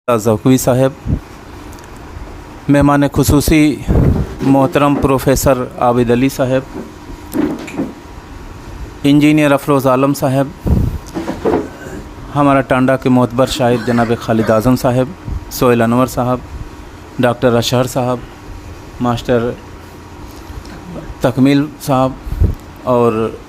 ज़ौक़वी साहब, मेहमान खुसूसी मोहतरम प्रोफेसर आबिद अली साहब, इंजीनियर अफरोज़ आलम साहब, हमारा टांडा के मोतबर शायर जनाब खालिद आज़म साहब, सोहेल अनवर साहब, डॉक्टर अशहर साहब, मास्टर तकमील साहब और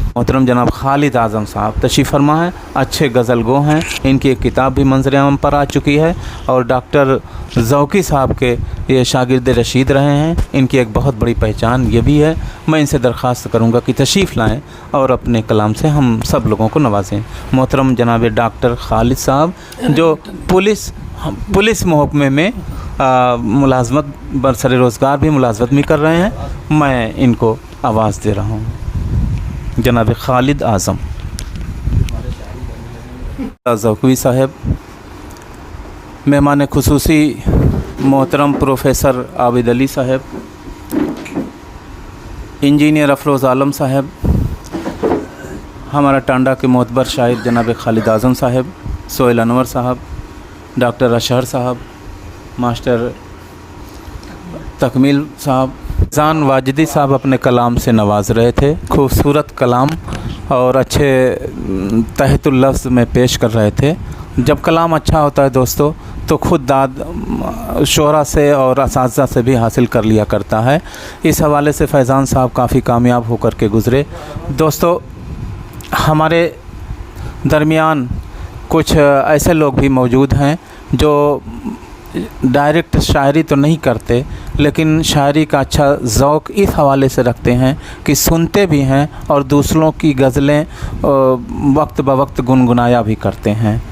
मोहतरम जनाब खालिद आज़म साहब तशरीफ़ फरमा हैं। अच्छे गज़ल गो हैं, इनकी एक किताब भी मंज़र-ए-आम पर आ चुकी है और डॉक्टर ज़ौक़ी साहब के ये शागिर्द रशीद रहे हैं। इनकी एक बहुत बड़ी पहचान ये भी है। मैं इनसे दरख्वास्त करूँगा कि तशरीफ़ लाएँ और अपने कलाम से हम सब लोगों को नवाजें। मोहतरम जनाब डॉक्टर खालिद साहब जो पुलिस महकमे में मुलाजमत बरसर रोज़गार भी मुलाजमत भी कर रहे हैं, मैं इनको आवाज़ दे रहा हूँ। जनाब खालिद आज़म। ज़ौक़वी साहब, मेहमान खुसूसी मोहतरम प्रोफेसर आबिद अली साहब, इंजीनियर अफरोज़ आलम साहब, हमारा टांडा के मोतबर शायर जनाब खालिद आज़म साहब, सोहेल अनवर साहब, डॉक्टर अशहर साहब, मास्टर तकमील साहब, जान वाजिदी साहब अपने कलाम से नवाज रहे थे। खूबसूरत कलाम और अच्छे तहतुल लफ्ज़ में पेश कर रहे थे। जब कलाम अच्छा होता है दोस्तों तो खुद दाद शोहरा से और असातिज़ा से भी हासिल कर लिया करता है। इस हवाले से फैज़ान साहब काफ़ी कामयाब होकर के गुज़रे। दोस्तों, हमारे दरमियान कुछ ऐसे लोग भी मौजूद हैं जो डायरेक्ट शायरी तो नहीं करते, लेकिन शायरी का अच्छा ज़ौक़ इस हवाले से रखते हैं कि सुनते भी हैं और दूसरों की गज़लें वक्त ब वक्त गुनगुनाया भी करते हैं।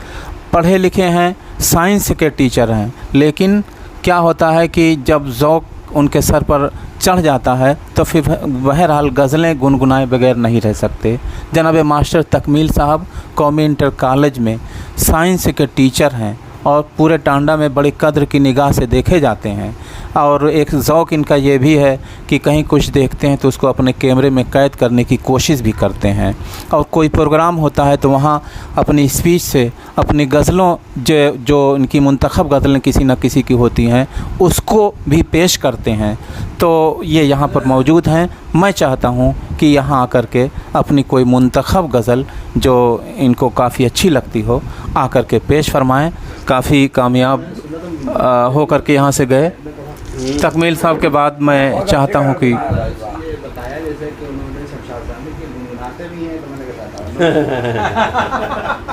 पढ़े लिखे हैं, साइंस के टीचर हैं, लेकिन क्या होता है कि जब ज़ौक़ उनके सर पर चढ़ जाता है तो फिर बहरहाल गज़लें गुनगुनाए बगैर नहीं रह सकते। जनाब मास्टर तकमील साहब कौमी इंटर कॉलेज में साइंस के टीचर हैं और पूरे टांडा में बड़ी कद्र की निगाह से देखे जाते हैं। और एक ज़ौक़ इनका ये भी है कि कहीं कुछ देखते हैं तो उसको अपने कैमरे में कैद करने की कोशिश भी करते हैं और कोई प्रोग्राम होता है तो वहाँ अपनी स्पीच से अपनी गज़लों जो इनकी मुंतखब गज़लें किसी न किसी की होती हैं उसको भी पेश करते हैं। तो ये यहाँ पर मौजूद हैं। मैं चाहता हूँ कि यहाँ आकर के अपनी कोई मुंतखब गज़ल जो इनको काफ़ी अच्छी लगती हो आकर के पेश फरमाएँ। काफ़ी कामयाब होकर के यहाँ से गए। तकमील साहब के बाद मैं चाहता हूँ कि बताया जैसे कि उन्होंने शमशाद साहब ने कि गुनगुनाते भी हैं, तो मैंने कहा